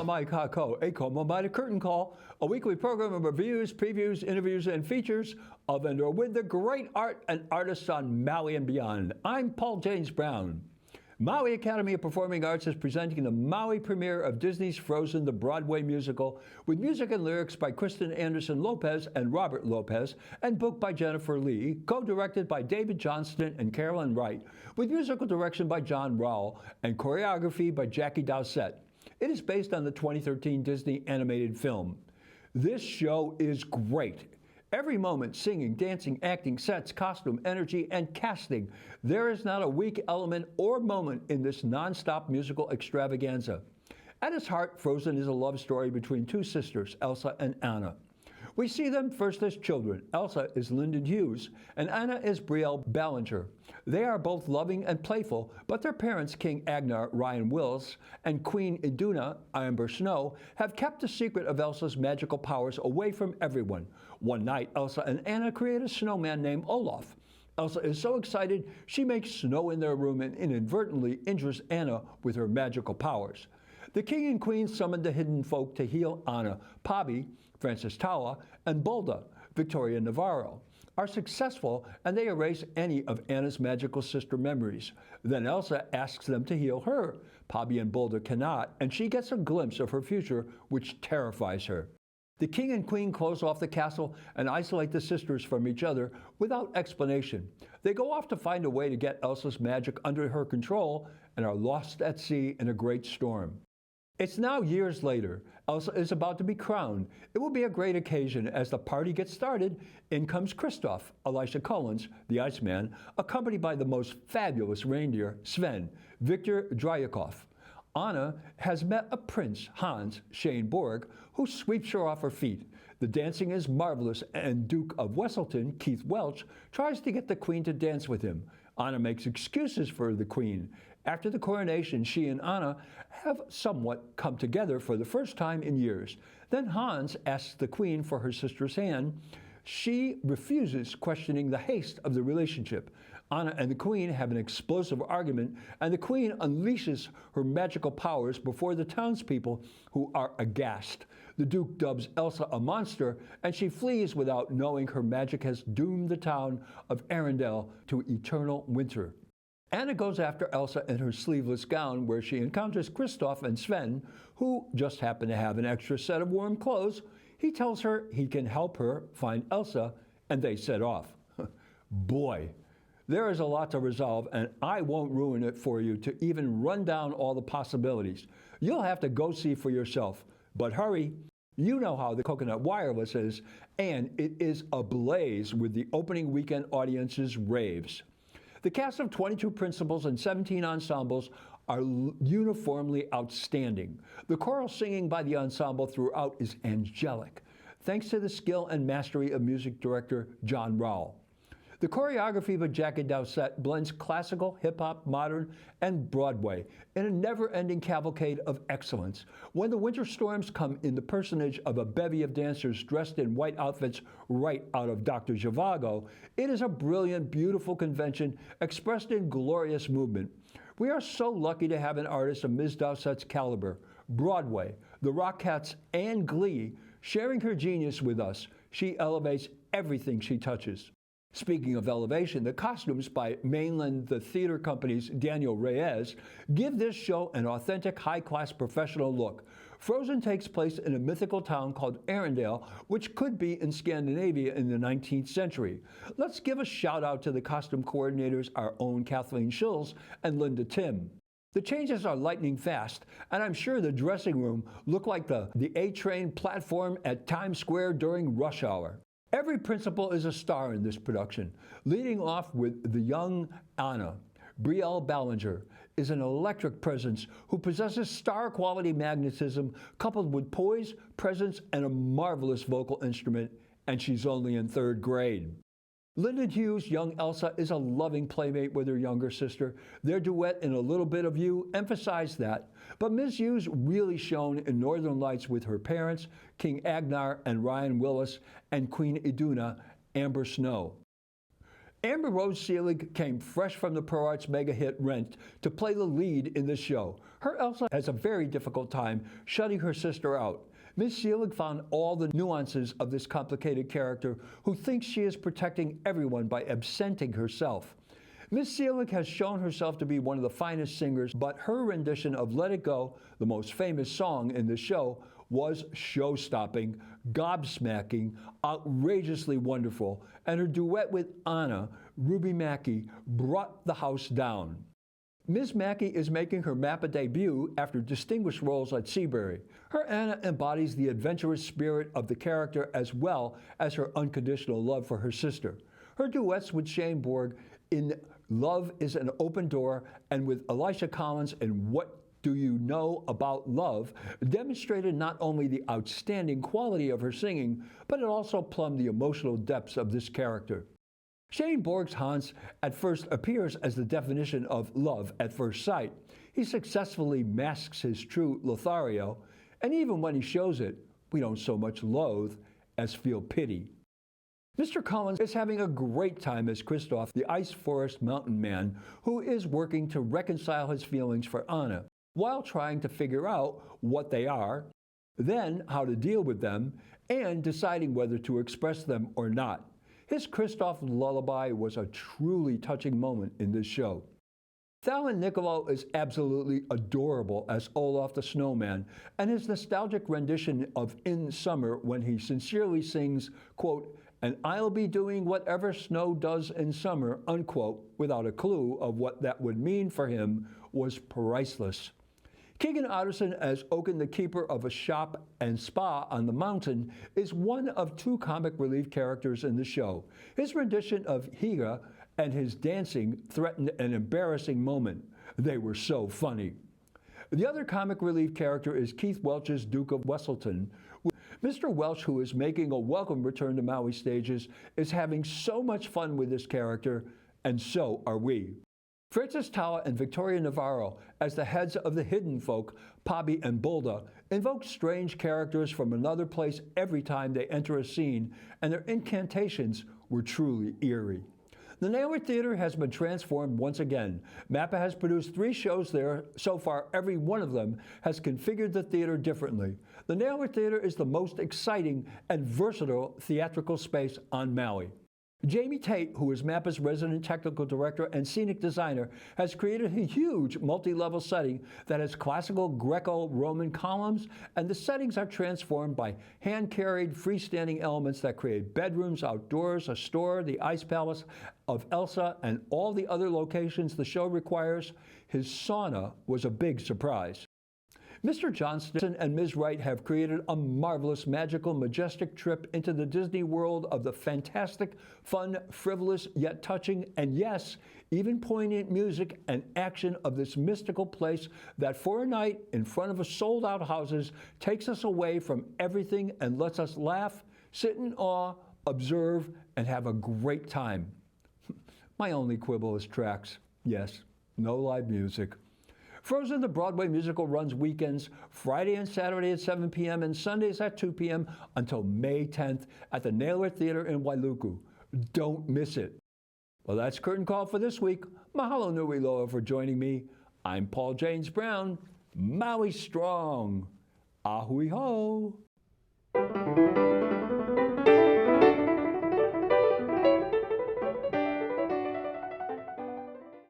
Kamai Kako, a Como by the Curtain Call, a weekly program of reviews, previews, interviews, and features of and or with the great art and artists on Maui and beyond. I'm Paul James Brown. Maui Academy of Performing Arts is presenting the Maui premiere of Disney's Frozen, the Broadway musical, with music and lyrics by Kristen Anderson Lopez and Robert Lopez, and book by Jennifer Lee, co-directed by David Johnston and Carolyn Wright, with musical direction by John Rowehl and choreography by Jackie Doucette. It is based on the 2013 Disney animated film. This show is great. Every moment, singing, dancing, acting, sets, costume, energy, and casting. There is not a weak element or moment in this non-stop musical extravaganza. At its heart, Frozen is a love story between two sisters, Elsa and Anna. We see them first as children. Elsa is Lyndon Hughes, and Anna is Brielle Ballinger. They are both loving and playful, but their parents, King Agnar, Ryan Willis, and Queen Iduna, Amber Snow, have kept the secret of Elsa's magical powers away from everyone. One night, Elsa and Anna create a snowman named Olaf. Elsa is so excited, she makes snow in their room and inadvertently injures Anna with her magical powers. The king and queen summon the hidden folk to heal Anna. Pabi, Frances Tawa, and Bolda, Victoria Navarro, are successful, and they erase any of Anna's magical sister memories. Then Elsa asks them to heal her. Pabi and Bolda cannot, and she gets a glimpse of her future, which terrifies her. The king and queen close off the castle and isolate the sisters from each other without explanation. They go off to find a way to get Elsa's magic under her control and are lost at sea in a great storm. It's now years later. Elsa is about to be crowned. It will be a great occasion. As the party gets started, in comes Kristoff, Elisha Collins, the Iceman, accompanied by the most fabulous reindeer, Sven, Victor Dryakov. Anna has met a prince, Hans Shane Borg, who sweeps her off her feet. The dancing is marvelous, and Duke of Wesselton, Keith Welch, tries to get the queen to dance with him. Anna makes excuses for the queen. After the coronation, she and Anna have somewhat come together for the first time in years. Then Hans asks the queen for her sister's hand. She refuses, questioning the haste of the relationship. Anna and the queen have an explosive argument, and the queen unleashes her magical powers before the townspeople, who are aghast. The Duke dubs Elsa a monster, and she flees without knowing her magic has doomed the town of Arendelle to eternal winter. Anna goes after Elsa in her sleeveless gown, where she encounters Kristoff and Sven, who just happen to have an extra set of warm clothes. He tells her he can help her find Elsa, and they set off. Boy, there is a lot to resolve, and I won't ruin it for you to even run down all the possibilities. You'll have to go see for yourself. But hurry, you know how the Coconut Wireless is, and it is ablaze with the opening weekend audience's raves. The cast of 22 principals and 17 ensembles are uniformly outstanding. The choral singing by the ensemble throughout is angelic, thanks to the skill and mastery of music director John Rowehl. The choreography by Jackie Doucette blends classical, hip-hop, modern, and Broadway in a never-ending cavalcade of excellence. When the winter storms come in the personage of a bevy of dancers dressed in white outfits right out of Dr. Zhivago, it is a brilliant, beautiful convention expressed in glorious movement. We are so lucky to have an artist of Ms. Doucette's caliber. Broadway, the Rockettes, and Glee sharing her genius with us. She elevates everything she touches. Speaking of elevation, the costumes by Mainland the Theater Company's Daniel Reyes give this show an authentic, high-class professional look. Frozen takes place in a mythical town called Arendelle, which could be in Scandinavia in the 19th century. Let's give a shout-out to the costume coordinators, our own Kathleen Schulz and Linda Tim. The changes are lightning fast, and I'm sure the dressing room looked like the A-train platform at Times Square during rush hour. Every principal is a star in this production, leading off with the young Anna. Brielle Ballinger is an electric presence who possesses star-quality magnetism coupled with poise, presence, and a marvelous vocal instrument, and she's only in 3rd grade. Lyndon Hughes' young Elsa is a loving playmate with her younger sister. Their duet in A Little Bit of You emphasized that, but Ms. Hughes really shone in Northern Lights with her parents, King Agnar and Ryan Willis, and Queen Iduna, Amber Snow. Amber Rose Selig came fresh from the Pro Arts mega hit Rent to play the lead in this show. Her Elsa has a very difficult time shutting her sister out. Ms. Selig found all the nuances of this complicated character who thinks she is protecting everyone by absenting herself. Ms. Selig has shown herself to be one of the finest singers, but her rendition of Let It Go, the most famous song in the show, was show-stopping, gobsmacking, outrageously wonderful, and her duet with Anna, Ruby Mackey, brought the house down. Ms. Mackey is making her MAPA debut after distinguished roles at Seabury. Her Anna embodies the adventurous spirit of the character as well as her unconditional love for her sister. Her duets with Shane Borg in Love is an Open Door and with Alicia Collins in What Do You Know About Love demonstrated not only the outstanding quality of her singing, but it also plumbed the emotional depths of this character. Shane Borg's Hans at first appears as the definition of love at first sight. He successfully masks his true Lothario, and even when he shows it, we don't so much loathe as feel pity. Mr. Collins is having a great time as Kristoff, the Ice Forest Mountain Man, who is working to reconcile his feelings for Anna, while trying to figure out what they are, then how to deal with them, and deciding whether to express them or not. His Kristoff lullaby was a truly touching moment in this show. Thalin Nicolo is absolutely adorable as Olaf the Snowman, and his nostalgic rendition of In Summer when he sincerely sings, quote, "And I'll be doing whatever snow does in summer," unquote, without a clue of what that would mean for him, was priceless. Keegan Otterson as Oaken, the keeper of a shop and spa on the mountain, is one of two comic relief characters in the show. His rendition of Higa and his dancing threatened an embarrassing moment. They were so funny. The other comic relief character is Keith Welch's Duke of Wesselton. Mr. Welch, who is making a welcome return to Maui stages, is having so much fun with this character, and so are we. Francis Tawa and Victoria Navarro, as the heads of the hidden folk, Pabi and Bulda, invoke strange characters from another place every time they enter a scene, and their incantations were truly eerie. The Naylor Theater has been transformed once again. MAPA has produced 3 shows there. So far, every one of them has configured the theater differently. The Naylor Theater is the most exciting and versatile theatrical space on Maui. Jamie Tate, who is MAPA's resident technical director and scenic designer, has created a huge multi-level setting that has classical Greco-Roman columns, and the settings are transformed by hand-carried freestanding elements that create bedrooms, outdoors, a store, the ice palace of Elsa, and all the other locations the show requires. His sauna was a big surprise. Mr. Johnston and Ms. Wright have created a marvelous, magical, majestic trip into the Disney world of the fantastic, fun, frivolous, yet touching, and yes, even poignant music and action of this mystical place that for a night in front of a sold-out houses takes us away from everything and lets us laugh, sit in awe, observe, and have a great time. My only quibble is tracks. Yes, no live music. Frozen, the Broadway musical, runs weekends, Friday and Saturday at 7 p.m. and Sundays at 2 p.m. until May 10th at the Naylor Theater in Wailuku. Don't miss it. Well, that's Curtain Call for this week. Mahalo nui loa for joining me. I'm Paul James Brown. Maui strong. Ahui ho.